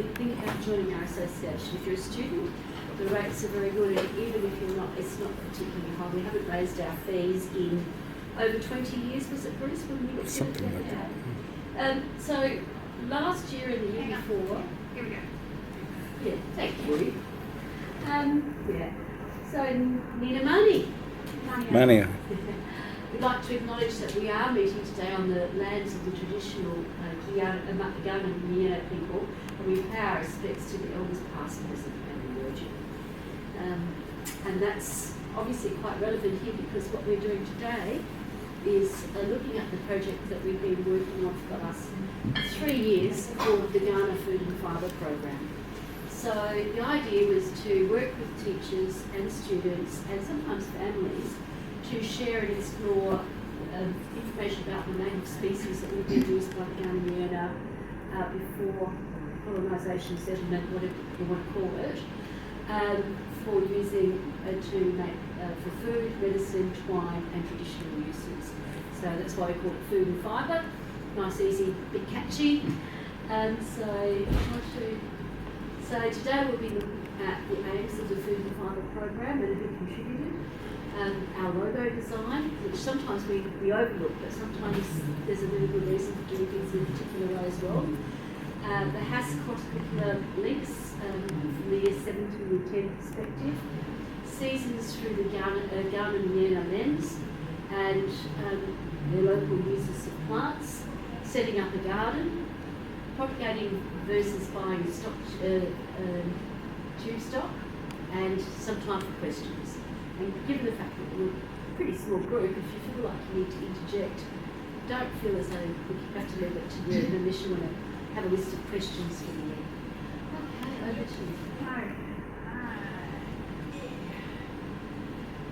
think about joining our association. If you're a student, the rates are very good, and even if you're not, it's not particularly high. We haven't raised our fees in over 20 years, was it, Bruce, when we were something like that? So last year and the year before, Here we go. yeah, thank you. Yeah. So Nina Money. Money. We'd like to acknowledge that we are meeting today on the lands of the traditional Kaurna people, and we pay our respects to the elders past, present and emerging. And that's obviously quite relevant here because what we're doing today is looking at the project that we've been working on for the last 3 years called the Kaurna Food Fibre program. So the idea was to work with teachers and students and sometimes families to share and explore information about the native species that would be used by the Kaurna before colonisation, settlement, whatever you want to call it, for using to make for food, medicine, twine and traditional uses. So that's why we call it food and fibre. Nice, easy, bit catchy. So today we'll be looking at the aims of the Food and Fibre program and who contributed. Our logo design, which sometimes we overlook, but sometimes there's a really good reason for doing things in a particular way as well. The HAS cross-curricular links from the year 7 to year 10 perspective, seasons through the Kaurna lens, and the local uses of plants, setting up a garden, propagating versus buying stock, tube stock, and some time for questions. And given the fact that we're a pretty small group, if you feel like you need to interject, don't feel as though you have to leave it to you unless you want to have a list of questions for you. Okay, over to you.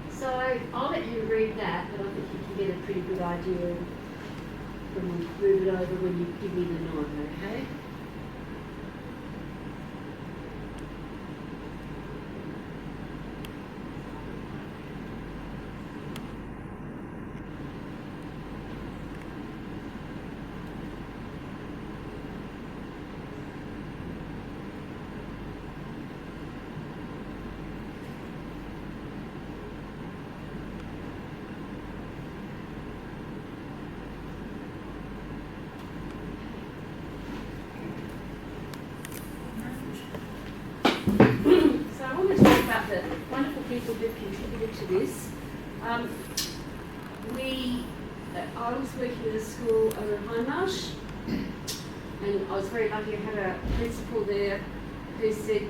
So I'll let you read that, but I think you can get a pretty good idea when we move it over when you give me the nod, okay? The wonderful people who've contributed to this. I was working at a school over in Hindmarsh, and I was very lucky to have a principal there who said,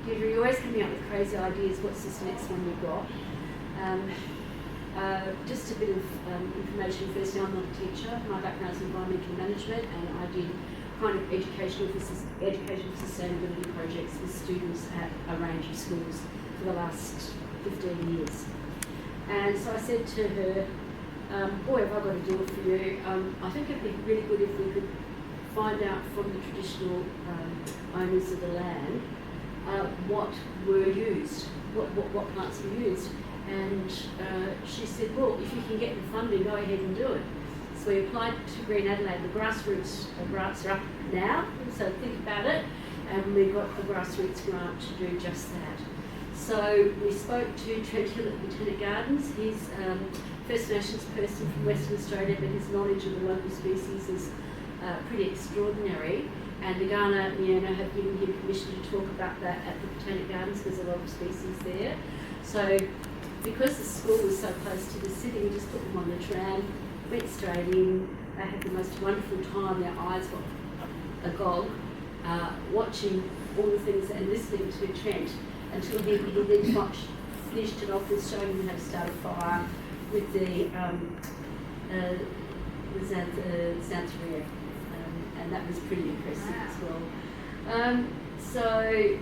Deidre, you're always coming up with crazy ideas, what's this next one you've got? Just a bit of information first. Now I'm not a teacher, my background is environmental management, and I did kind of educational sustainability projects with students at a range of schools for the last 15 years. And so I said to her, boy, have I got a deal for you. I think it'd be really good if we could find out from the traditional owners of the land what were used, what plants were used. And she said, well, if you can get the funding, go ahead and do it. So we applied to Green Adelaide. The grassroots grants are up now, so think about it. And we got a grassroots grant to do just that. So we spoke to Trent Hill at Botanic Gardens. He's First Nations person from Western Australia, but his knowledge of the local species is pretty extraordinary. And the Kaurna have given him permission to talk about that at the Botanic Gardens because there's a lot of species there. So because the school was so close to the city, we just put them on the tram, went straight in. They had the most wonderful time. Their eyes were agog, watching all the things and listening to Trent until he then finished it off with showing them how to start a fire with the Santeria. And that was pretty impressive as well. So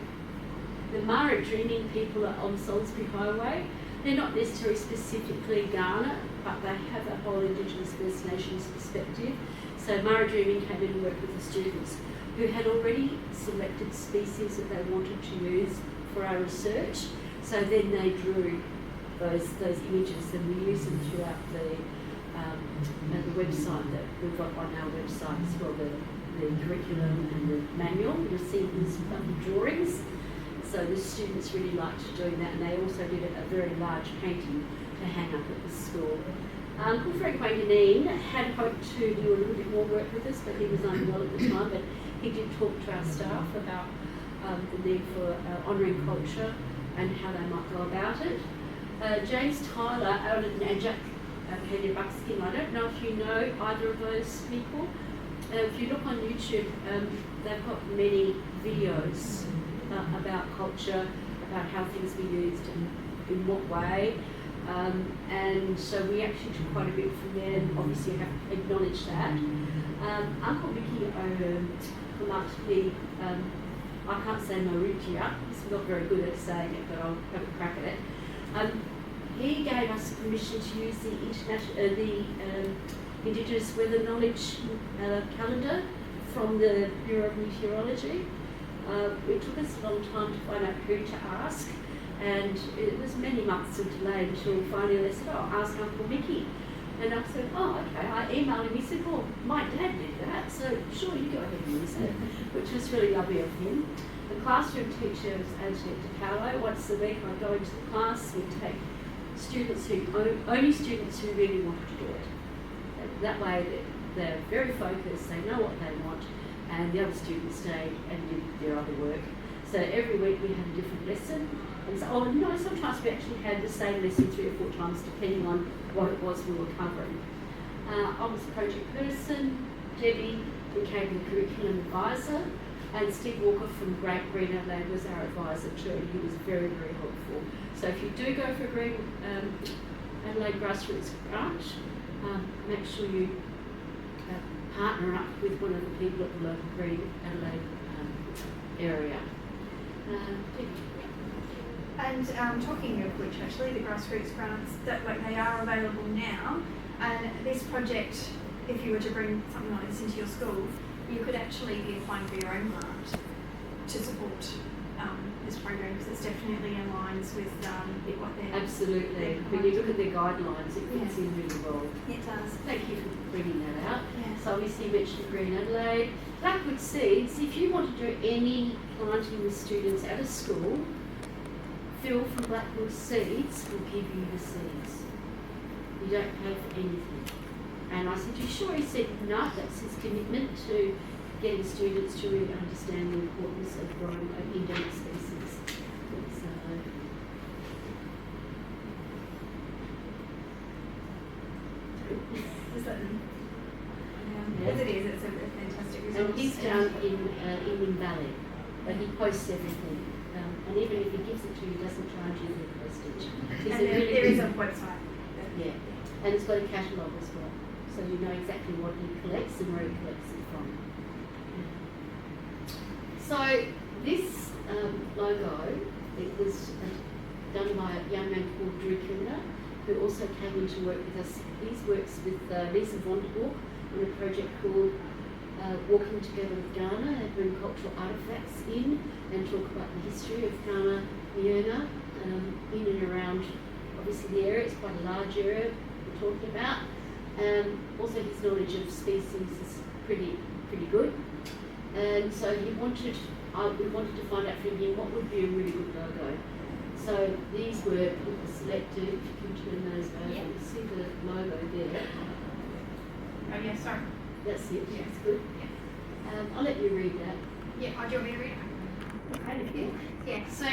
the Mara dreaming people are on Salisbury Highway. They're not necessarily specifically Kaurna, but they have a whole Indigenous First Nations perspective. So Mara dreaming came in and worked with the students who had already selected species that they wanted to use for our research. So then they drew those images, and we use them throughout the website that we've got on our website as well, the the curriculum and the manual. You'll see these lovely drawings. So the students really liked doing that, and they also did a very large painting to hang up at the school. Uncle Frank Wanganeen had hoped to do a little bit more work with us, but he was unwell at the time, but he did talk to our staff about the need for honouring culture and how they might go about it. James Tyler and Jack Katie Buckskin, I don't know if you know either of those people. If you look on YouTube, they've got many videos about culture, about how things were used and in what way. And so we actually took quite a bit from there, and obviously I have to acknowledge that. Uncle Mickey Martini, I can't say Mauritia, he's not very good at saying it, but I'll have a crack at it. He gave us permission to use the Indigenous Weather Knowledge calendar from the Bureau of Meteorology. It took us a long time to find out who to ask, and it was many months of delay until finally they said, oh, ask Uncle Mickey. And I said, oh, okay. I emailed him. He said, well, my dad did that, so sure, you go ahead and use it, which was really lovely of him. The classroom teacher was Antoinette DiPaolo. Once a week, I'd go into the class, we'd take students only students who really wanted to do it. That way, they're very focused, they know what they want, and the other students stayed and did their other work. So every week we had a different lesson. And so, sometimes we actually had the same lesson 3 or 4 times, depending on what it was we were covering. I was a project person. Debbie became the curriculum advisor, and Steve Walker from Green Adelaide was our advisor too, and he was very, very helpful. So if you do go for a Green Adelaide Grassroots grant, make sure you partner up with one of the people at the local Green Adelaide area. And talking of which, actually, the grassroots grants, they are available now. And this project, if you were to bring something like this into your school, you could actually be applying for your own grant to support this program, because it definitely aligns with what they're... Absolutely. When you look at their guidelines, it fits in really well. It does. Thank you for bringing that out. Yeah. So obviously you mentioned Green Adelaide. Blackwood Seeds, if you want to do any planting with students at a school, Phil from Blackwood Seeds will give you the seeds. You don't pay for anything. And I said, you sure? He said, no, that's his commitment to getting students to really understand the importance of growing endemic species. As it is, it's a fantastic resource. And he's down in Indian Valley, but he posts everything. And even if he gives it to you, he doesn't charge you for the postage. And there is a website. Yeah, and it's got a catalogue as well, so you know exactly what he collects and where he collects it from. So this logo, it was done by a young man called Drew Kilner, who also came in to work with us. He works with Lisa Vonderburg on a project called Walking Together with Ghana, and bring cultural artefacts in and talk about the history of Ghana, Mierna, in and around obviously the area. It's quite a large area we're talking about. Also his knowledge of species is pretty good. And so we wanted to find out from him what would be a really good logo. So these were selected. If you can turn those over, you can see the logo there. Oh yeah, sorry. That's it. Yeah. That's good. Yeah. I'll let you read that. Yeah, do you want me to read it? Okay. Yeah, so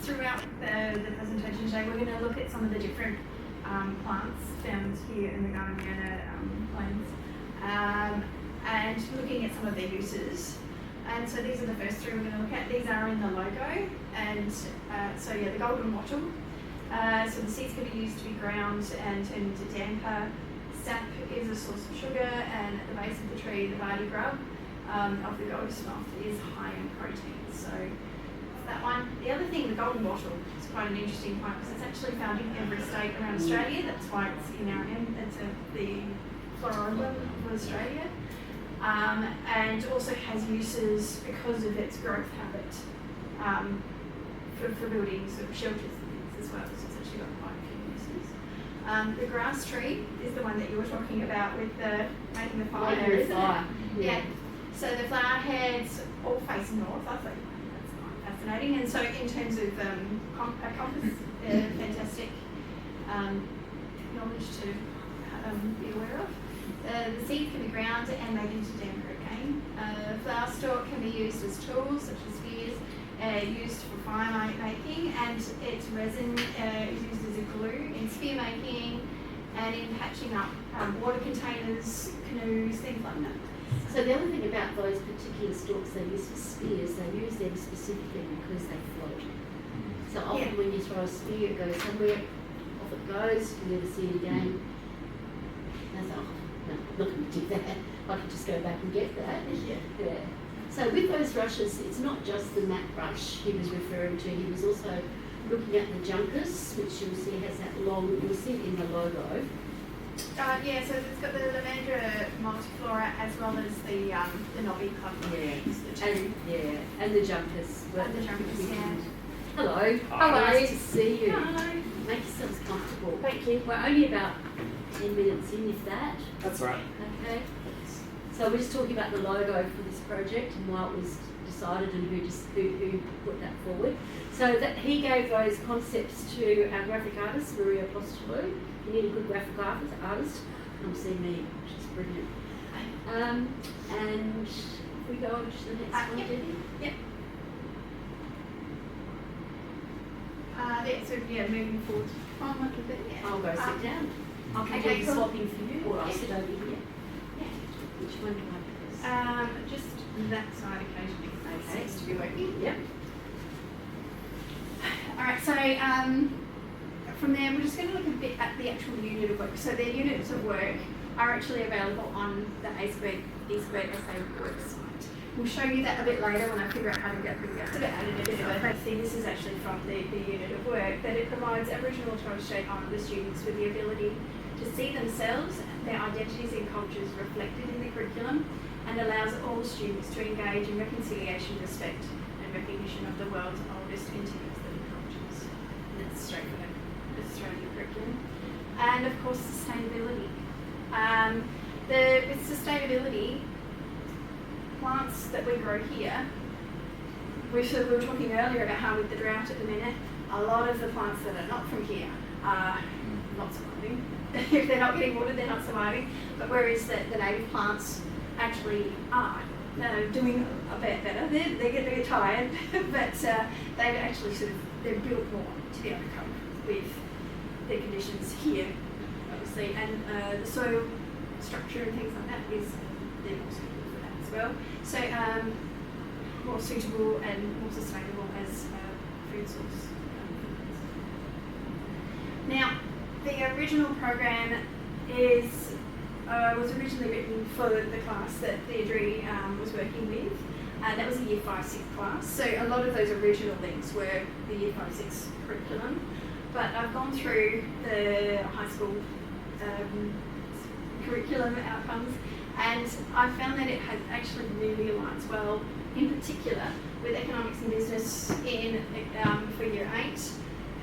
throughout the presentation today, we're going to look at some of the different plants found here in the Ghana Mierna plains, and looking at some of their uses. And so these are the first 3 we're going to look at. These are in the logo, and the golden wattle. So the seeds can be used to be ground and turned into damper. Sap is a source of sugar, and at the base of the tree, the barley grub of the goddess moth is high in protein. So that's that one. The other thing, the golden wattle, is quite an interesting plant because it's actually found in every state around Australia. That's why it's in our it's the flora emblem of Australia. And also has uses because of its growth habit for building sort of shelters and things as well. So it's actually got quite a few uses. The grass tree is the one that you were talking about with the making the fire, isn't it? Yeah. So the flower heads all face north. I thought that's quite fascinating. And so in terms of a compass, fantastic knowledge to be aware of. The seeds can be ground and made into damper again. Flower stalk can be used as tools, such as spears, used for fire making, and its resin is used as a glue in spear making and in patching up water containers, canoes, things like that. So the other thing about those particular stalks they use for spears, they use them specifically because they float. So often when you throw a spear, it goes somewhere, off it goes, you never see it again. And I thought, no, I'm not going to do that. I can just go back and get that. Yeah. So with those brushes, it's not just the matte brush he was referring to. He was also looking at the juncus, which you'll see has that long, you'll see it in the logo. Yeah, so it's got the Lavandra multiflora as well as the knobby club. And the juncus. And the juncus, yeah. Hello. Hello. Nice to see you. Hello. Make yourselves comfortable. Thank you. We're only about 10 minutes in, if that. That's right. Okay. So we're just talking about the logo for this project and why it was decided and who put that forward. So that he gave those concepts to our graphic artist, Maria Postolo. You need a good graphic artist. Come see me, she's brilliant. And if we go on to the next one, Yep. Debbie? Yep. So moving forward from a little bit. Yeah. I'll go sit down. I can Okay, do the cool. swapping for you, or I'll sit over here. Yeah. Which one do I press? Just that side occasionally. Okay. Seems to be working. Yep. Alright, so from there we're just going to look a bit at the actual unit of work. So the units of work are actually available on the A2 SA website. We'll show you that a bit later when I figure out how to get through that. So added a bit of a thing. This is actually from the unit of work, that it provides Aboriginal and Torres Strait Islander students with the ability to see themselves, their identities and cultures reflected in the curriculum, and allows all students to engage in reconciliation, respect and recognition of the world's oldest indigenous living cultures. And that's straight from the Australian curriculum. And of course sustainability. With sustainability, plants that we grow here, we were talking earlier about how with the drought at the minute, a lot of the plants that are not from here are not surviving. If they're not getting watered, they're not surviving. But whereas the native plants actually are doing a bit better. They get tired, but they've actually they're built more to be able to cope with the conditions here, obviously, and the soil structure and things like that they're more suitable for that as well. So more suitable and more sustainable as a food source. Now, the original program was originally written for the class that Deidre was working with. That was a Year 5-6 class. So a lot of those original links were the Year 5-6 curriculum. But I've gone through the high school curriculum outcomes, and I found that it has actually really aligns well, in particular with economics and business for Year 8,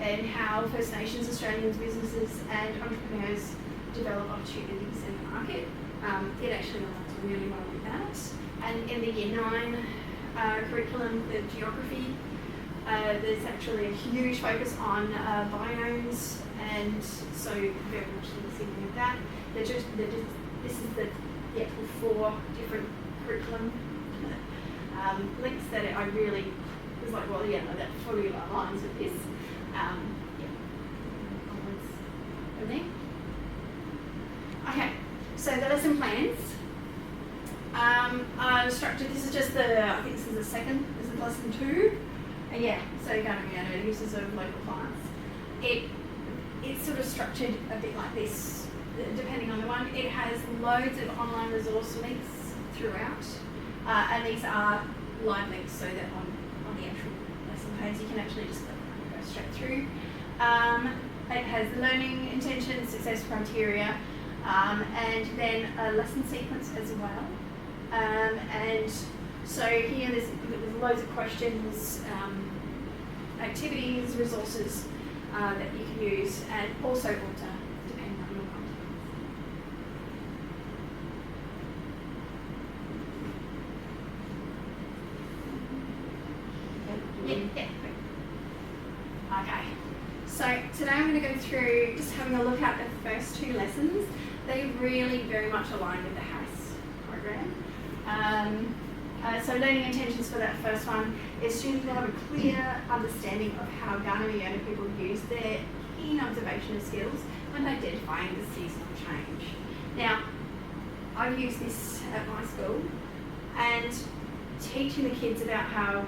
and how First Nations Australians businesses and entrepreneurs develop opportunities in the market. It actually aligns really well with that. And in the Year 9 curriculum, the geography, there's actually a huge focus on biomes, and so very much in sync with that. This is the actual 4 different curriculum links that I really was like, well, yeah, no, that fully aligns with this. Onwards from there. Okay, so the lesson plans. Structure, this is just I think this is this is lesson 2. So you're going to be uses of local plants. It's sort of structured a bit like this, depending on the one. It has loads of online resource links throughout, and these are live links, so that on the actual lesson page you can actually just click and go straight through. It has learning intentions, success criteria, and then a lesson sequence as well. And so here there's loads of questions, activities, resources that you can use, and also alter depending on your content. So today I'm going to go through just having a look at the first two lessons. They really very much align with the Harris program. So learning intentions for that first one is students will have a clear understanding of how Kaurna people use their keen observation skills when identifying the seasonal change. Now, I've used this at my school, and teaching the kids about how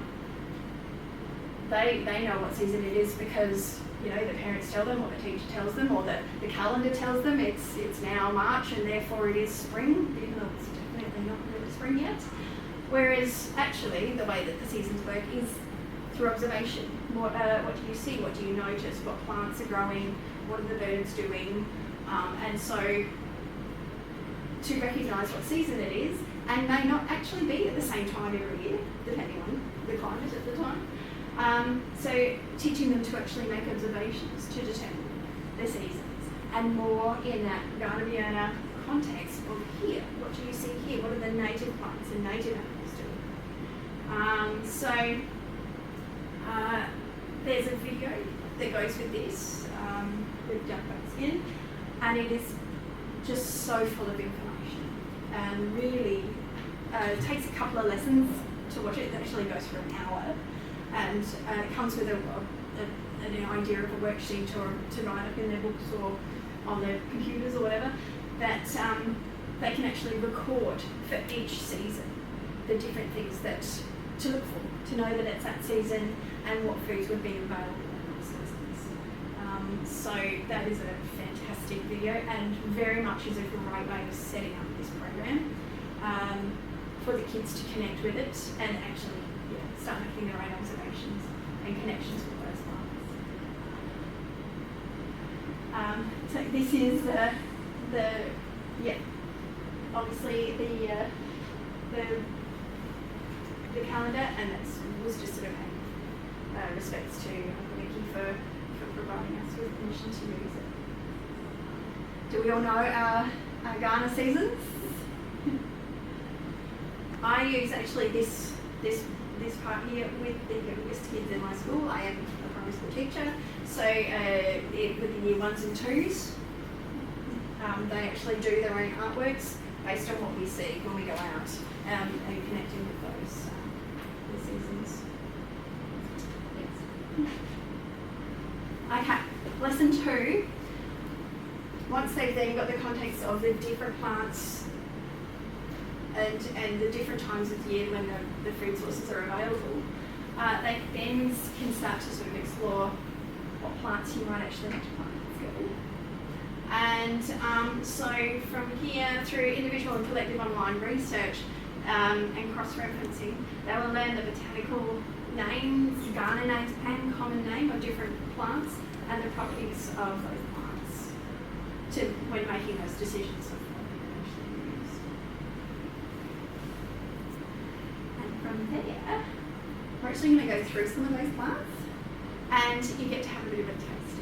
they know what season it is because, you know, the parents tell them, or the teacher tells them, or the calendar tells them it's now March and therefore it is spring, even though it's definitely not really spring yet. Whereas actually the way that the seasons work is through observation. What do you see? What do you notice? What plants are growing? What are the birds doing? And so to recognise what season it is, and may not actually be at the same time every year, depending on the climate at the time. So teaching them to actually make observations to determine the seasons, and more in that Kaurna context of here. What do you see here? What are the native plants and native animals doing? There's a video that goes with this, with Jump Back Skin, and it is just so full of information, and really takes a couple of lessons to watch it. It actually goes for an hour, and it comes with an idea of a worksheet or to write up in their books or on their computers or whatever, that they can actually record for each season the different things that to look for, to know that it's that season and what foods would be available in those seasons. So that is a fantastic video, and very much is a great way of setting up this program for the kids to connect with it and actually start making their own observations and connections with those plants. So this is obviously the calendar, and that was just sort of paying respects to Uncle Mickey for providing us with permission to use it. Do we all know our Kaurna seasons? I use actually this part here with the youngest kids in my school. I am a primary school teacher, so with the year 1s and 2s, they actually do their own artworks based on what we see when we go out and connecting with those the seasons. Yes. Okay, lesson 2. Once they've then got the context of the different plants and the different times of the year when the food sources are available, they then can start to sort of explore what plants you might actually have to plant in school. And so from here, through individual and collective online research and cross-referencing, they will learn the botanical names, Kaurna names and common name of different plants and the properties of those plants when making those decisions of what they actually use. And from there, we're actually going to go through some of those plants, and you get to have a bit of a taste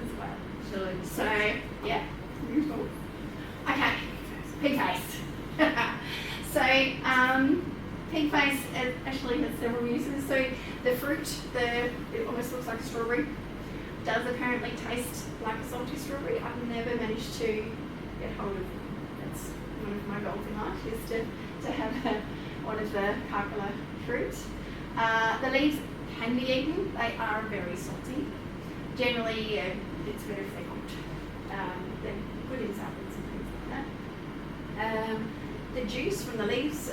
as well. So, yeah, beautiful. Okay, pig face. So, pig face actually has several uses. So, the fruit, it almost looks like a strawberry, does apparently taste like a salty strawberry. I've never managed to get hold of. That's one of my goals in life, is to have one of the Kaurna fruit. The leaves can be eaten. They are very salty. Generally, it's better if they're cooked. They're good in salads and things like that. The juice from the leaves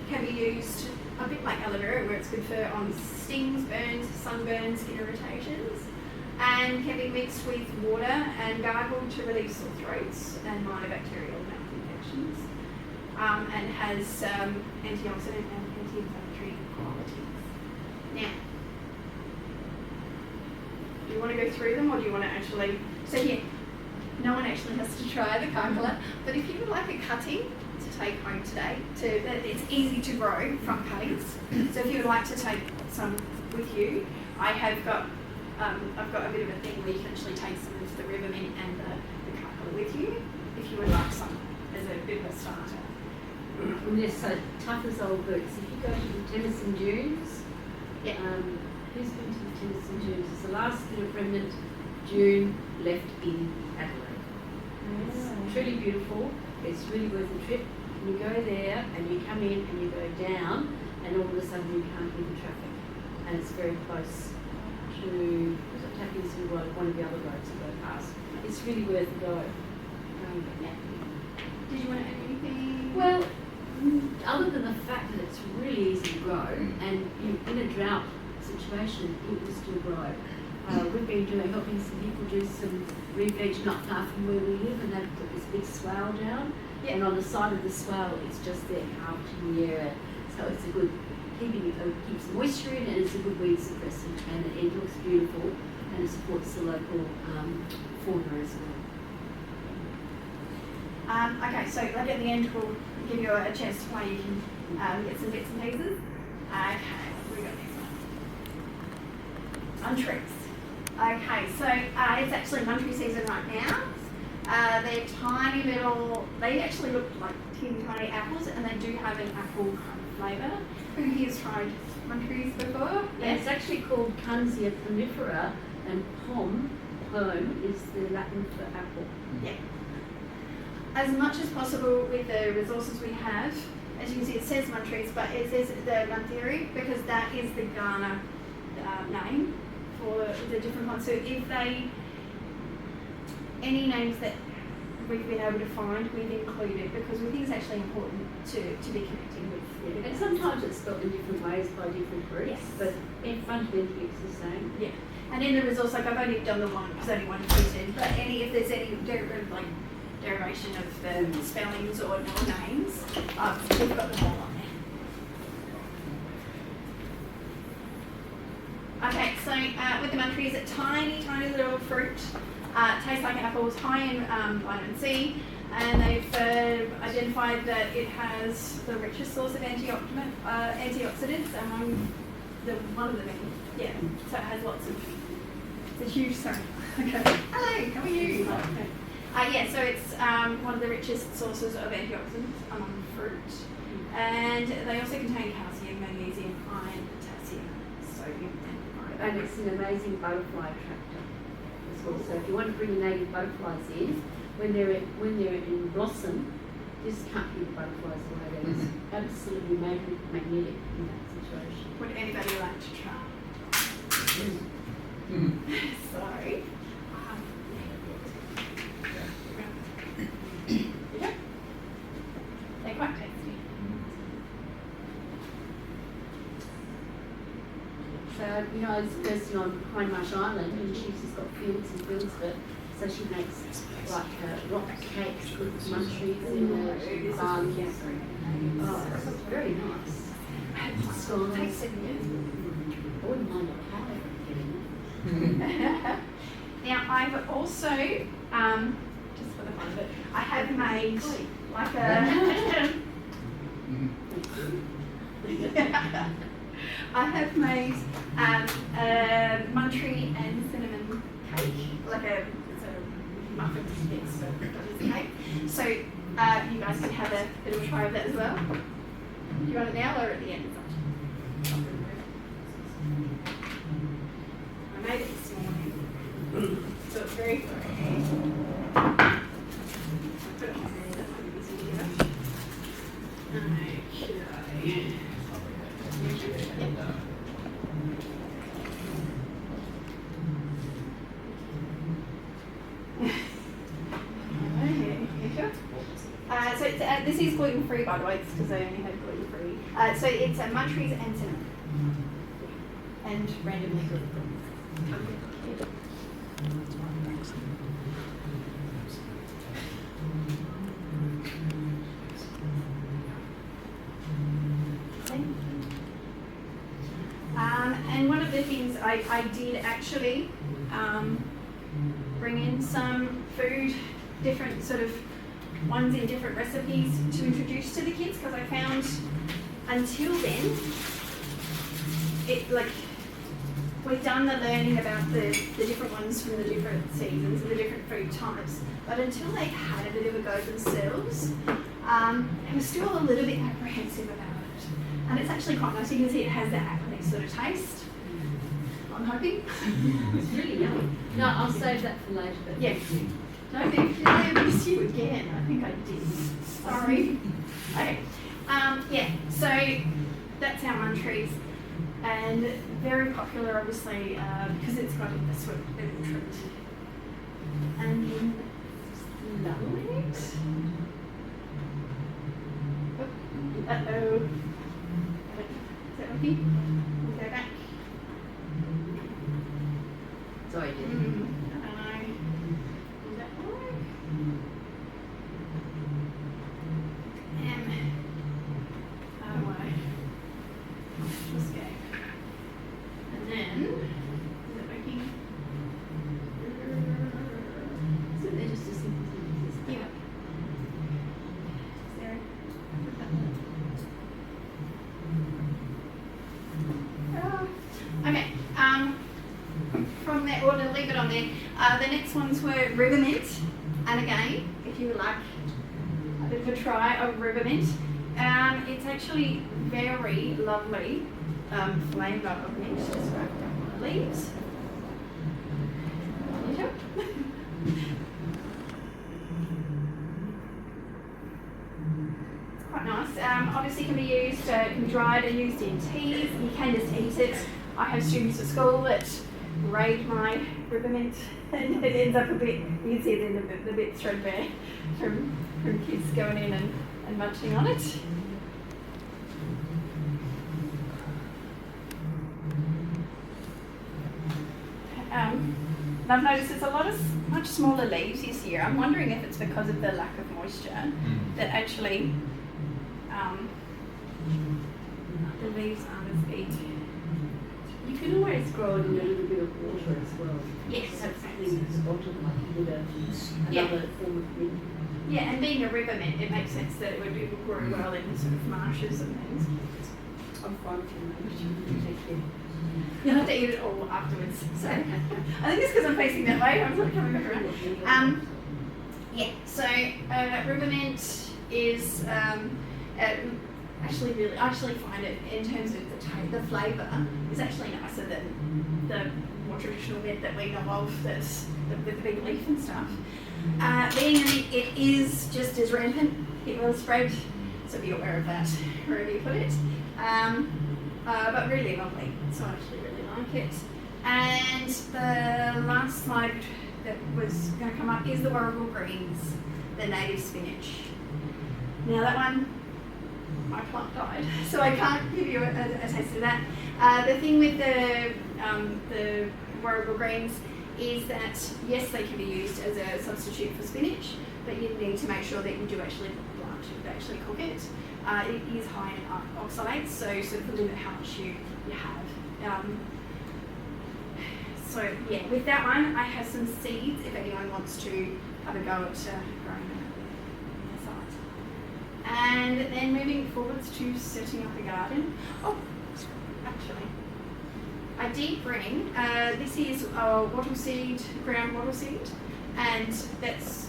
can be used a bit like aloe vera, where it's good for on stings, burns, sunburns, skin irritations, and can be mixed with water and gargled to relieve sore throats and minor bacterial mouth infections, and has antioxidant and anti-inflammatory qualities. Now, do you want to go through them, or do you want to actually... So here, no one actually has to try the Kaurna, but if you would like a cutting to take home today, it's easy to grow from pegs. So if you would like to take some with you, I've got a bit of a thing where you can actually take some of the river mint and the Kaurna with you, if you would like some as a bit of a starter. And they're so tough as old boots. If you go to the Tennyson Dunes, Who's been to the Tennyson Dunes? It's the last bit of remnant dune left in Adelaide. It's truly beautiful. It's really worth the trip. You go there and you come in and you go down, and all of a sudden you can't hear the traffic. And it's very close to Tappington Road, one of the other roads that go past. It's really worth a go. Yeah. Did you want to add anything? Well, other than the fact that it's really easy to grow, and in a drought situation, it will still grow. We've been helping some people do some re-veg not far from where we live, and they've put this big swale down. Yeah. And on the side of the swale, it's just there carved in the area. So it's a good, keeps the moisture in, and it's a good weed suppressant, and it looks beautiful, and it supports the local fauna as well. Okay, so like at the end, we'll give you a chance to play. You can get some bits and pieces. Okay, what do we got next one? Munchies. Okay, so it's actually munchie season right now. They're tiny little, they actually look like teeny tiny apples, and they do have an apple kind of flavour. Who here's tried munchies before? Yeah, it's actually called Kunzia plumifera, and plum is the Latin for apple. Yeah. As much as possible with the resources we have, as you can see it says munchies, but it says the Muntheri because that is the Ghana name for the different ones. So if any names that we've been able to find, we've included because we think it's actually important to be connecting with. Yeah. And sometimes it's spelled in different ways by different groups, yes. But fundamentally it's the same. Yeah. And in the resource, like I've only done the one because only one printed, but if there's any derivation of the spellings or names, we've got them all on there. Okay, so with the munchies, a tiny, tiny little fruit. Tastes like apples, high in vitamin C, and they've identified that it has the richest source of antioxidants among one of the many. Yeah, so it has lots of. It's a huge sorry. Okay. Hello, how are you? Okay. Yeah, so it's one of the richest sources of antioxidants among fruit, and they also contain calcium, magnesium, iron, potassium, sodium, and iron. And it's an amazing butterfly attractor as well. So if you want to bring your native butterflies in, when they're in blossom, just can't keep the butterflies away. They're just absolutely magnetic in that situation. Would anybody like to try? Sorry. Yeah. They're quite tasty. So, I was a person on Hindmarsh Island, and she's just got fields and fields of it. So she makes like rock cakes with munchies in the barn. Oh, it's very nice. It takes 7 years. I wouldn't mind a pie Now, I've also, just for the fun of it, I have made like I have made a munchie and cinnamon cake, it's a muffin mix, but it's a cake. So you guys can have a bit of a try of that as well. Do you want it now or at the end? I made it this morning, so it's very fresh. Put it on there, that might be easier. Okay. So it's, this is gluten free, by the way, because I only had gluten free. So it's munchies and cinnamon, and randomly gluten. And one of the things I did actually bring in some food, different sort of ones in different recipes to introduce to the kids, because I found until then, we've done the learning about the different ones from the different seasons and the different food types, but until they had a bit of a go themselves, they were still a little bit apprehensive about it. And it's actually quite nice. You can see it has that appling sort of taste. I'm hoping. It's really yummy. No, I'll save that for later. But Yes. No, did I miss you again? I think I did. Sorry. Okay. Yeah, so that's our munchies. And very popular, obviously, because it's got a sweet little treat. And then lovely it. Uh-oh. Is that working? We'll go back. sorry, Deidre. I don't know. Is that work? Oh, wait. Escape. And then, is it working? So they're just a simple thing. Yeah. Sarah? Okay. From there, or to leave it on there. The next ones were river mint, and again, if you would like a bit of a try of river mint, it's actually very lovely flavour of mint. Just wrap it up my leaves. Quite nice. Obviously can be used, can be dried and used in teas. You can just eat it. I have students at school that raid my river mint and it ends up a bit, you can see it in the bit threadbare from kids going in and munching on it. I've noticed there's a lot of much smaller leaves this year. I'm wondering if it's because of the lack of moisture that actually the leaves aren't as big. You can always grow it in a little bit of water as well. Yes. Have something that's bottom like you would another form of mint. Yeah, and being a river mint, it makes sense that it would grow well in sort of marshes and things. I'm fine with you. Take care. You'll have to eat it all afterwards. So I think it's because I'm facing that way. I'm sort of coming back around. Yeah. So river mint is actually really. I actually find it in terms of the flavour is actually nicer than the more traditional mint that we know of. That's with the big leaf and stuff. Being a mint, it is just as rampant. It will spread. So be aware of that wherever you put it. But really lovely, so I actually really like it. And the last slide that was going to come up is the Warrigal Greens, the native spinach. Now that one, my plant died, so I can't give you a taste of that. The thing with the Warrigal Greens is that, yes, they can be used as a substitute for spinach, but you need to make sure that you do actually blanch it, actually cook it. It is high in oxalates, so sort of limit how much you have. So yeah, with that one, I have some seeds if anyone wants to have a go at growing them on the site. And then moving forwards to setting up a garden. Oh, actually, I did bring, this is wattle seed, ground wattle seed, and that's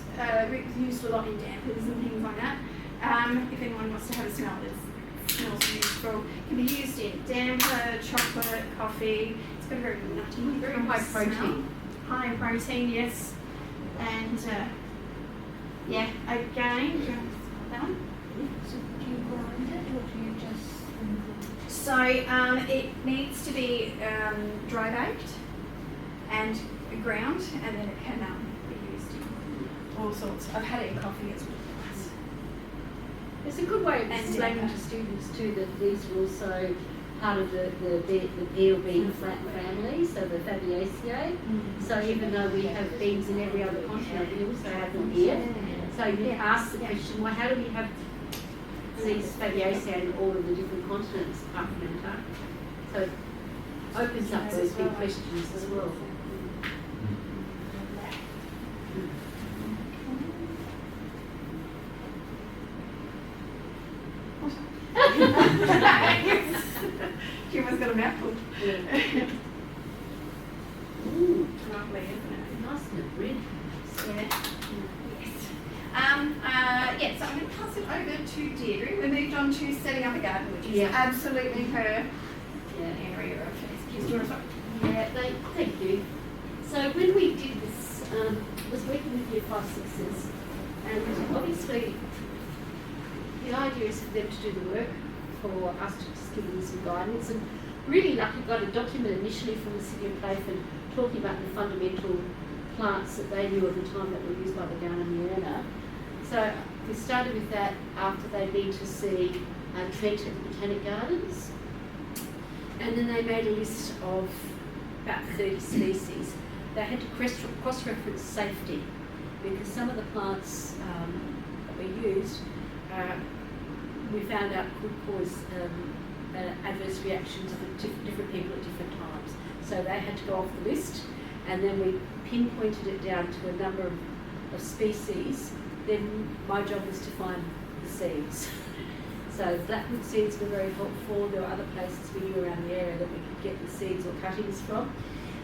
used a lot in dampers and things like that. If anyone wants to have a smell, it smells useful. It can be used in damper, chocolate, coffee. It's got a very nutty, very high protein. Smell. High protein, yes. And yeah, again, do you want that one? So do you grind it or do you just... So it needs to be dry baked and ground, and then it can be used in all sorts. I've had it in coffee as well. It's a good way of explaining to students too that these are also part of the peel bean family, so the Fabaceae. So even though we have beans in every other continent, we also have them here. So you ask the question, well, how do we have these Fabaceae in all of the different continents apart from Antarctica? So it opens up those big questions as well. She almost got a mouthful. Yeah. Ooh, lovely, isn't it? Nice and red. Yeah. Yes. So I'm going to pass it over to Deidre. We moved on to setting up a garden, which is absolutely her area of expertise. Yeah, 5, 6s. And obviously, the idea is for them to do the work, for us to just give them some guidance. And really lucky, got a document initially from the City of Playford talking about the fundamental plants that they knew at the time that were used by the Kaurna. So we started with that after they'd been to see Trent at the Botanic Gardens. And then they made a list of about 30 species. They had to cross-reference safety because some of the plants that we used, we found out could cause adverse reactions for different people at different times. So they had to go off the list, and then we pinpointed it down to a number of species. Then my job was to find the seeds. So blackwood seeds were very helpful. There were other places we knew around the area that we could get the seeds or cuttings from.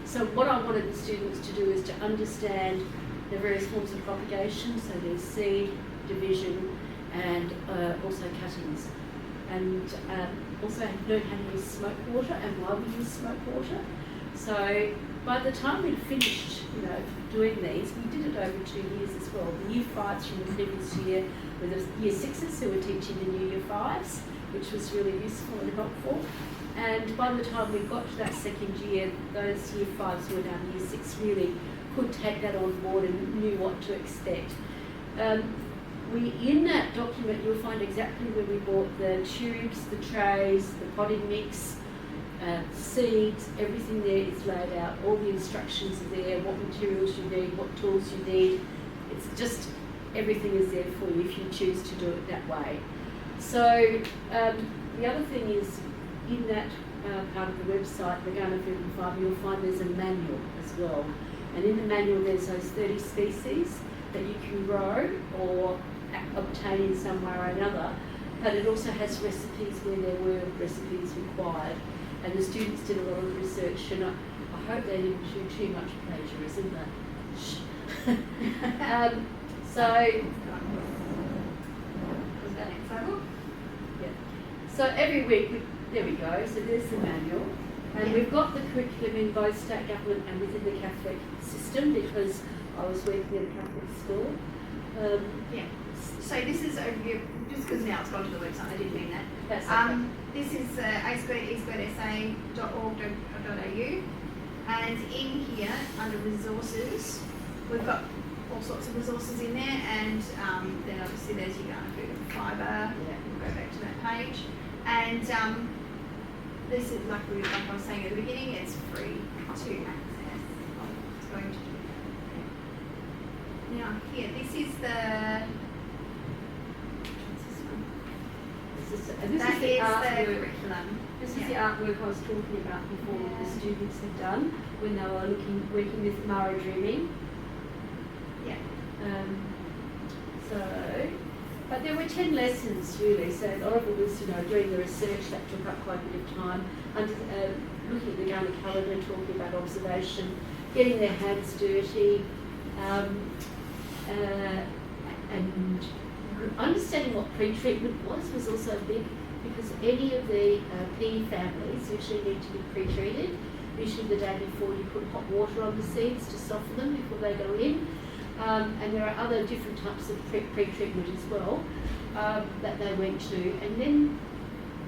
So what I wanted the students to do is to understand the various forms of propagation. So there's seed, division, and also cuttings. And also learn how to use smoke water and why we use smoke water. So by the time we'd finished, doing these, we did it over 2 years as well. The Year 5s from the previous year were the Year 6s who were teaching the new Year 5s, which was really useful and helpful. And by the time we got to that second year, those Year 5s who were now Year 6 really could take that on board and knew what to expect. In that document, you'll find exactly where we bought the tubes, the trays, the potting mix, seeds, everything there is laid out. All the instructions are there, what materials you need, what tools you need. It's just, everything is there for you if you choose to do it that way. So the other thing is, in that part of the website, the Kaurna Food Fibre, you'll find there's a manual as well. And in the manual there's those 30 species that you can grow or obtain in some way or another, but it also has recipes where there were recipes required. And the students did a lot of research, and I hope they didn't do too much plagiarism, but so was that next level? Yeah. So every week, there we go, so there's the manual. And we've got the curriculum in both state government and within the Catholic system because I was working at a Catholic school. So this is overview, just because now it's gone to the website, I didn't mean that. That's okay. This is a2esa.org.au, and in here, under resources, we've got all sorts of resources in there, and then obviously there's your Kaurna Food Fibre. Yeah. We'll go back to that page. And this is, like I was saying at the beginning, it's free to access. It's going to now here, this is the This is the artwork. curriculum. This is the artwork I was talking about before the students had done when they were working with Mara Dreaming. Yeah. But there were 10 lessons really, so a lot of it was doing the research that took up quite a bit of time, and looking at the Kaurna calendar, talking about observation, getting their hands dirty, and understanding what pre-treatment was also big, because any of the pea families usually need to be pre-treated. Usually the day before you put hot water on the seeds to soften them before they go in. And there are other different types of pre-treatment as well that they went to. And then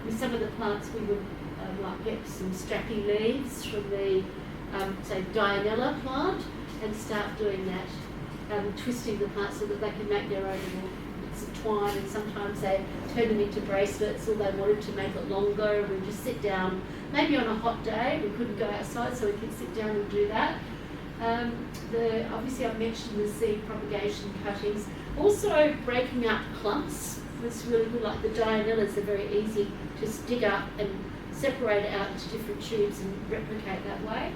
with some of the plants we would get some strappy leaves from the, say, Dianella plant and start doing that, twisting the plant so that they can make their own little bits of twine, and sometimes they turn them into bracelets, or they wanted to make it longer, and we just sit down, maybe on a hot day, we couldn't go outside, so we could sit down and do that. Obviously I mentioned the seed propagation cuttings. Also breaking up clumps was really good, like the Dianellas are very easy to dig up and separate it out into different tubes and replicate that way.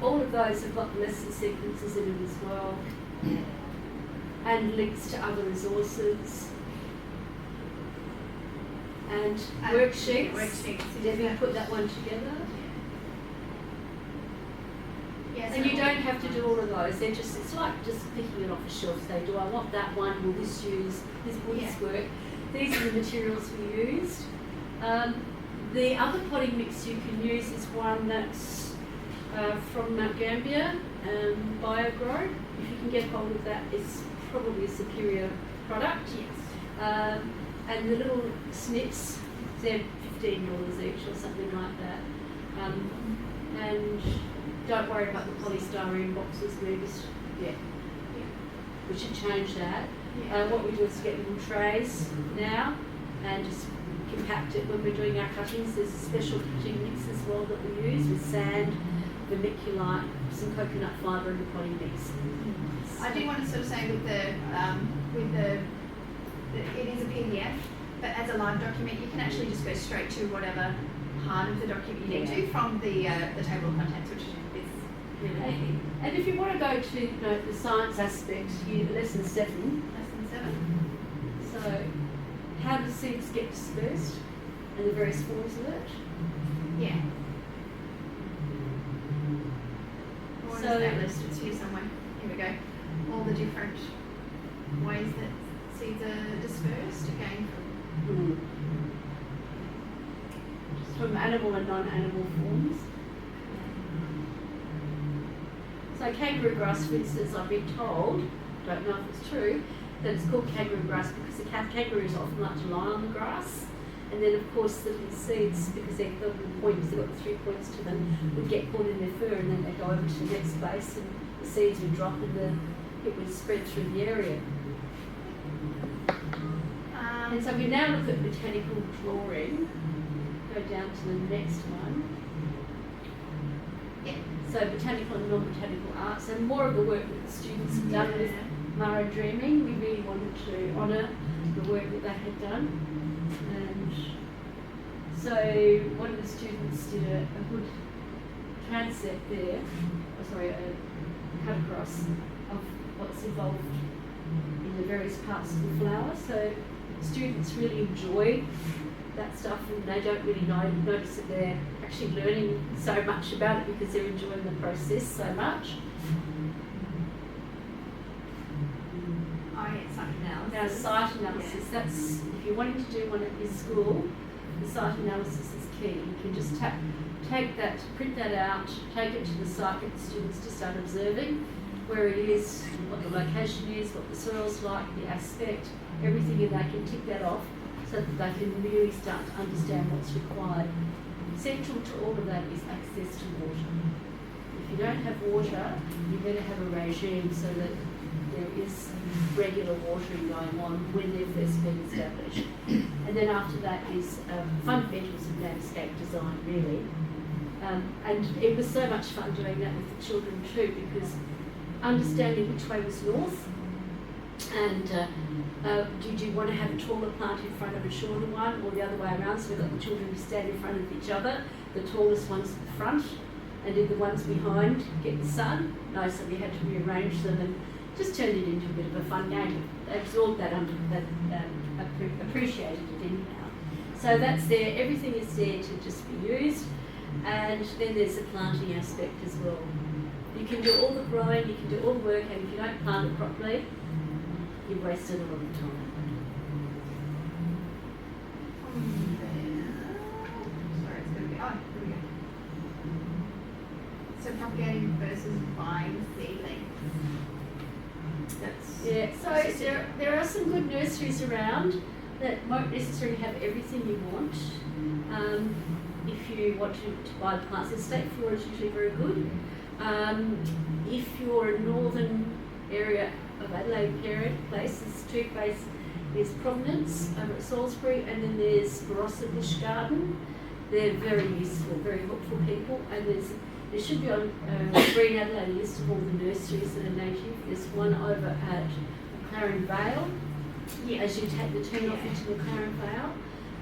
All of those have got lesson sequences in them as well, and links to other resources. And worksheets. Worksheets. Debbie put that one together. Yes. And you don't have to do all of those. They're just, it's like just picking it off a shelf. Say, do I want that one? Will this work? These are the materials we used. The other potting mix you can use is one that's from Mount Gambier, BioGrow. If you can get hold of that, it's probably a superior product. Yes. And the little snips, they're $15 each or something like that. And don't worry about the polystyrene boxes. We should change that. Yeah. What we do is get little trays now and just compact it when we're doing our cuttings. There's a special cutting mix as well that we use with sand, vermiculite, some coconut fibre and a potting mix. I do want to sort of say with the it is a PDF, but as a live document, you can actually just go straight to whatever part of the document you need to from the table of contents, which is really handy. And if you want to go to the science aspect, lesson 7. Lesson 7. So, how do seeds get dispersed and the various forms of it? Yeah. What is that list? It's here somewhere. Here we go. All the different ways that seeds are dispersed, again From animal and non-animal forms. So kangaroo grass, for instance, I've been told, don't know if it's true, that it's called kangaroo grass because the kangaroos often like to lie on the grass. And then, of course, the little seeds, because they've got the points, they've got the 3 points to them, would get caught in their fur and then they go over to the next base and the seeds would drop and it would spread through the area. And so we now look at botanical drawing. Go down to the next one. Yeah. So botanical and non-botanical arts, and more of the work that the students have done with Mara Dreaming. We really wanted to honour the work that they had done. And so one of the students did a good transect there, a cut across of what's involved in the various parts of the flower. So students really enjoy that stuff and they don't really notice that they're actually learning so much about it because they're enjoying the process so much. Site analysis. Now, site analysis, that's, if you're wanting to do one at your school, the site analysis is key. You can just take that, print that out, take it to the site, get the students to start observing where it is, what the location is, what the soil's like, the aspect, everything, and they can tick that off so that they can really start to understand what's required. Central to all of that is access to water. If you don't have water, you better have a regime so that there is regular watering going on when they're first being established. And then after that is fundamentals of landscape design, really. And it was so much fun doing that with the children too, because understanding which way was north, and did you want to have a taller plant in front of a shorter one, or the other way around, so we got the children to stand in front of each other, the tallest ones at the front, and did the ones behind get the sun? No, so we had to rearrange them and just turned it into a bit of a fun game. They absorbed that, appreciated it anyhow. So that's there, everything is there to just be used, and then there's the planting aspect as well. You can do all the growing, you can do all the work, and if you don't plant it properly, you've wasted a lot of time. Sorry, it's going to be. Oh, here we go. So propagating versus buying seedlings. Yeah, so there are some good nurseries around that won't necessarily have everything you want. If you want to buy the plants, the state flora is usually very good. If you're a northern area of Adelaide place, there's two places. There's Providence over at Salisbury, and then there's Barossa Bush Garden. They're very useful, very helpful people, and there should be on Green Adelaide list of all the nurseries that are native. There's one over at McLaren Vale, as you take the turn off into McLaren Vale.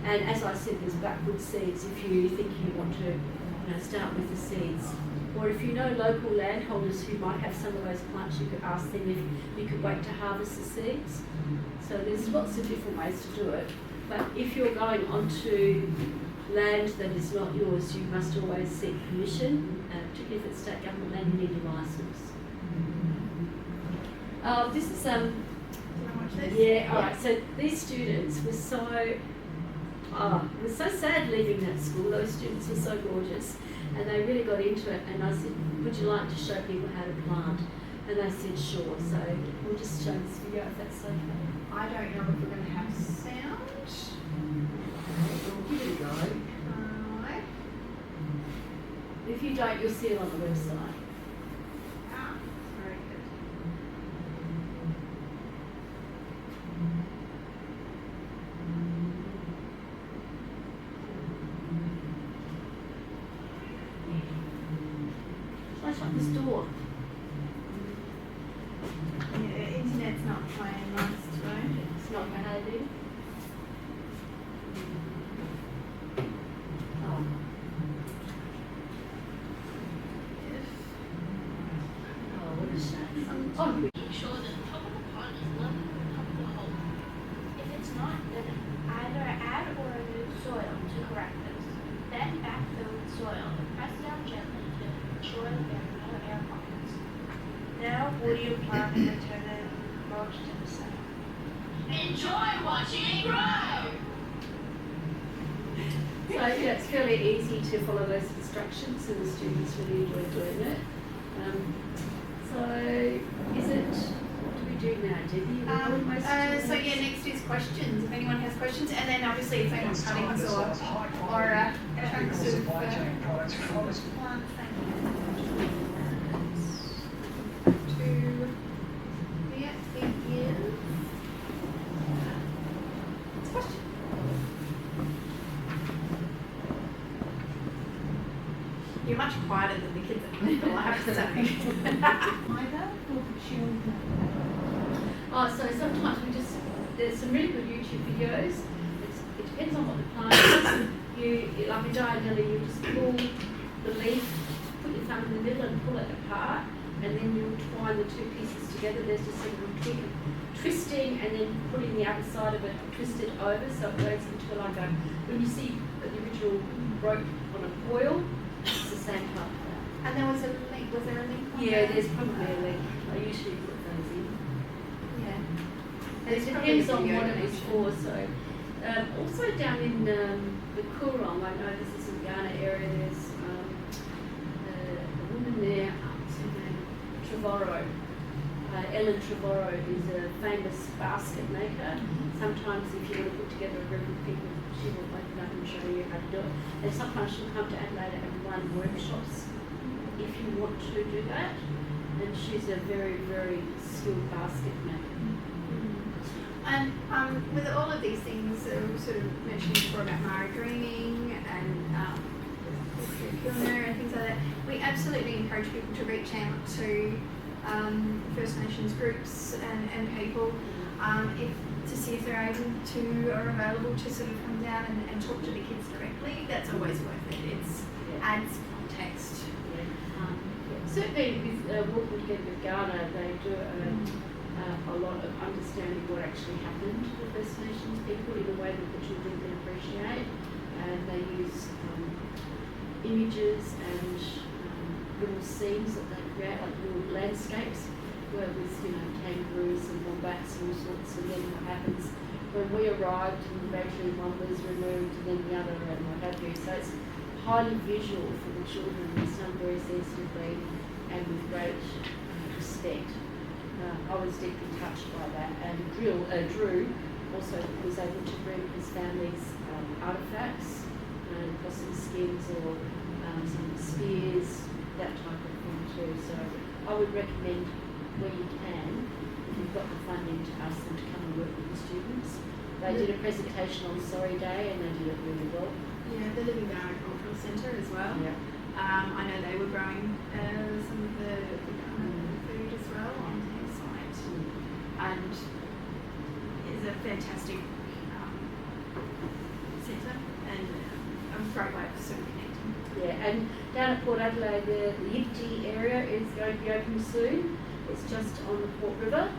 And as I said, there's backward seeds if you think you want to start with the seeds. Or if you know local landholders who might have some of those plants, you could ask them if you could wait to harvest the seeds. So there's lots of different ways to do it. But if you're going onto land that is not yours, you must always seek permission, particularly if it's state government land, you need your licence. This is Can I watch this? yeah, alright, so these students were so, it was so sad leaving that school. Those students were so gorgeous, and they really got into it. And I said, would you like to show people how to plant? And they said, sure. So we'll just show this video if that's okay. I don't know if we're going to have sound. We'll give it a go. Right. If you don't, you'll see it on the website. Very good. Shall I shut this door? Yeah, the internet's not playing nice today. It's not behaving. Oh. Oh, what a shame. Oh, Make sure that the top of the pot is level with the top of the hole. If it's not, then either add or remove soil to correct this. Then backfill with soil and press down gently to ensure that there are no air pockets. Now water your plant and return it mulch to the center. Enjoy watching it grow! so yeah, it's fairly easy to follow those instructions, and the students really enjoy doing it. So is it, what do we do now, Debbie? So yeah, next is questions. If anyone has questions, and then obviously if anyone's cuttings or chunks of plants, thank you. Question. You're much quieter than the kids at the school, I have to say. Either for the children. Oh, so sometimes there's some really good YouTube videos. It depends on what the plant is. Like a diagonally, you just pull the leaf, put your thumb in the middle and pull it apart, and then you twine the two pieces together. There's just a little twisting, and then putting the other side of it twisted over so it goes into like a, when you see the original rope on a coil, it's the same type of that. And there was a link, was there a link on Yeah, there? there's probably a link. I usually put those in. Yeah. It depends on what it is for. So, also down in the Coorong, I know this is in Ghana area. There's a woman there, what's her name? Trevorrow. Ellen Trevorrow is a famous basket maker. Sometimes, if you want to put together a group of people, she will open up and show you how to do it. And sometimes she'll come to Adelaide and run workshops if you want to do that. And she's a very, very skilled basket maker. And with all of these things, we sort of mentioned before about Mara Dreaming and Kaurna and things like that, we absolutely encourage people to reach out to First Nations groups and people to see if they're able to or available to sort of come down and talk to the kids directly. That's always worth it. It adds context. Certainly with Working Together with Ghana, they do a lot of understanding what actually happened to the First Nations people in a way that the children can appreciate. And they use images and little scenes that they create, like little landscapes, where with kangaroos and wombats and all sorts, and then what happens when we arrived and gradually one was removed and then the other and what have you. So it's highly visual for the children, and it's done very sensitively and with great respect. I was deeply touched by that, and Drew also was able to bring his family's artefacts, possum skins or some spears, that type of thing too. So I would recommend, where you can, if you've got the funding, to ask them to come and work with the students. They did a presentation on Sorry Day and they did it really well. Yeah, the Living Ghana Cultural Centre as well. Yeah. I know they were growing some of the Ghana food as well on their site, and is a fantastic centre and a great way of sort of connecting. Yeah, and down at Port Adelaide, the Yipti area is going to be open soon. It's just on the Port River.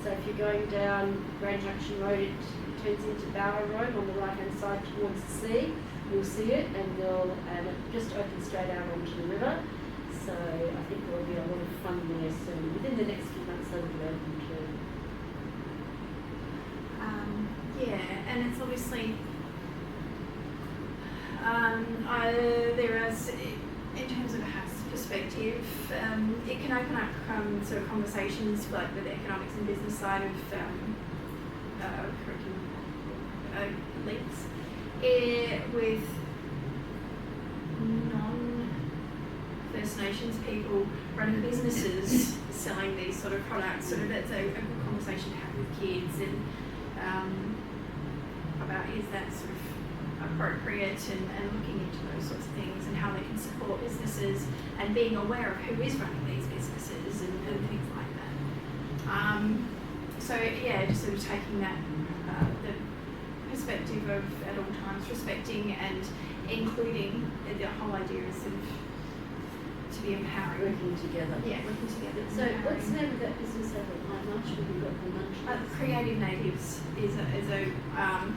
So if you're going down Grand Junction Road, it turns into Barrow Road on the right-hand side towards the sea. You'll see it, and it just opens straight out onto the river. So I think there will be a lot of fun there soon. Within the next few months, they will be open too. Yeah, and it's obviously There are, in terms of a house perspective, it can open up sort of conversations like with the economics and business side of curriculum links with non-First Nations people running businesses selling these sort of products. Sort of that's a good conversation to have with kids and about is that sort of appropriate and looking into those sorts of things and how they can support businesses and being aware of who is running these businesses and things like that. So yeah, just sort of taking that the perspective of at all times respecting and including the whole idea is sort of to be empowering. Working together. Yeah, working together. So what's the name of that business over at Light Lunch when you got the lunch? Creative Natives is a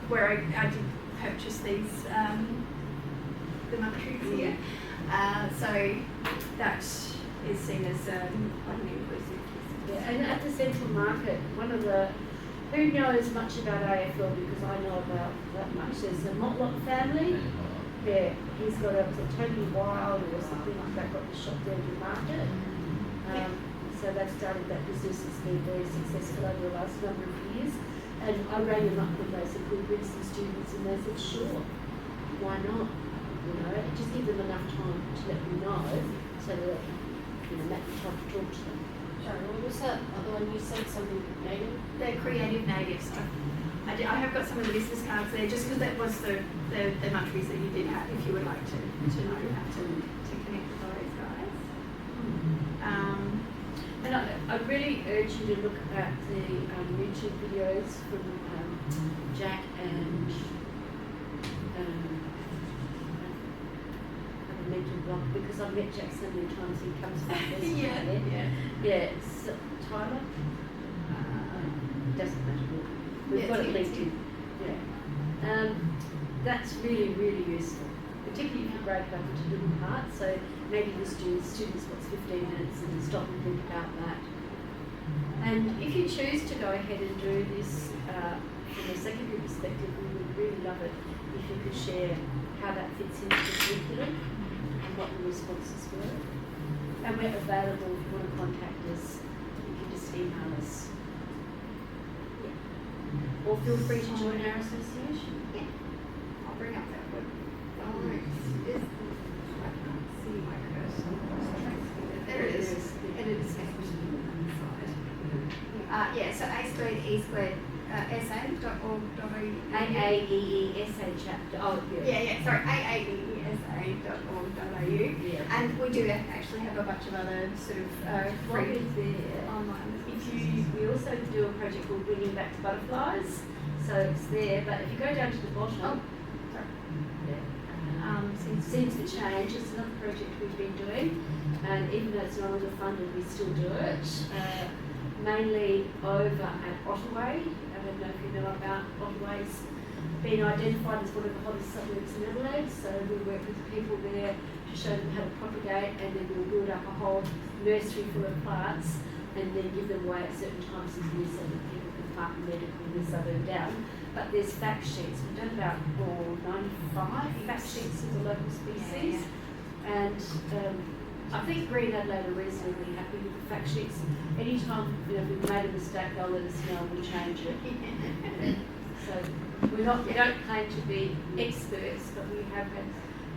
where I did purchase these the munchies here. So that is seen as like an inclusive. Yeah, and at the Central Market, one of the who knows much about AFL because I know about that much. There's a Motlop family. Yeah, he's got a Tony Wild or something like that. Got the shop there in the market. So they've started that business. It's been very successful over the last number of years. And I rang them up and they said, "Could we bring some students?" And they said, "Sure, why not?" You know, and just give them enough time to let them know, so that make the time to talk to them. Sorry, what was that other one you said? Something native? They're Creative Natives. I have got some of the business cards there, just because that was the munchies that you did have. If you would like to know how to connect with those guys. And I really urge you to look at the YouTube videos from Jack and a mental block because I've met Jack so many times. He comes from yeah. So, Tyler. Doesn't matter. We've got it linked in. Yeah. That's really, really useful, particularly if you break it up into little parts. So maybe the students what's 15 minutes and stop and think about that. And if you choose to go ahead and do this from a secondary perspective, we would really love it if you could share how that fits into the curriculum and what the responses were. And we're available if you want to contact us. You can just email us. Or feel free to join our association. Yeah, I'll bring up that web. I can't see my cursor. There it is. And it is yeah, so A squared E squared SA.org.au. AAEESA chapter. Oh, Yeah, sorry, AAEESA.org.au. Yeah. And we do actually have a bunch of other sort of free there. online. We also do a project called Bringing Back the Butterflies. So it's there, but if you go down to the bottom, seems to change. It's another project we've been doing, and even though it's no longer funded, we still do it. Mainly over at Ottaway. I don't know if you know about Ottaway's been identified as one of the hottest suburbs in Adelaide. So we work with people there to show them how to propagate, and then we'll build up a whole nursery full of plants, and then give them away at certain times of year so that people can plant medical in the suburb down. But there's fact sheets. We've done about 95 fact sheets of the local species. And I think Green Adelaide are reasonably happy with the fact sheets. Anytime if we've made a mistake, they'll let us know and we'll change it. So we don't claim to be experts, but we have had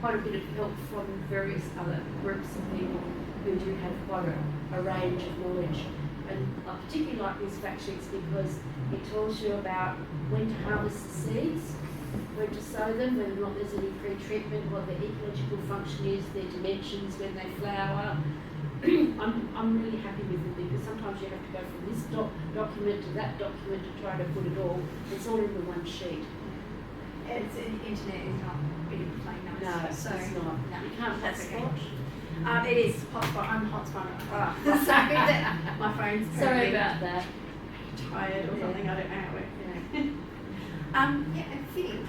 quite a bit of help from various other groups of people who do have quite a range of knowledge. And I particularly like these fact sheets because it tells you about when to harvest the seeds, when to sow them, whether or not there's any pre-treatment, what their ecological function is, their dimensions, when they flower. I'm really happy with it because sometimes you have to go from this document to that document to try to put it all. It's all in the one sheet. It's the internet is not big plain nice. No, so it's not. No, You can't that's hotspot. okay. It is hotspot. I'm hotspot. Sorry that my phone's Sorry about that. tired or something. I don't know how it works. Yeah, I think.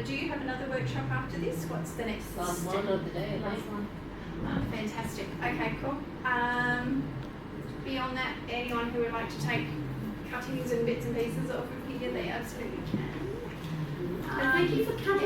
Do you have another workshop after this? What's the next Last step? one of the day, I Last think. one. Fantastic. Okay, cool. Beyond that, anyone who would like to take cuttings and bits and pieces off of here, they absolutely can. And thank you for coming.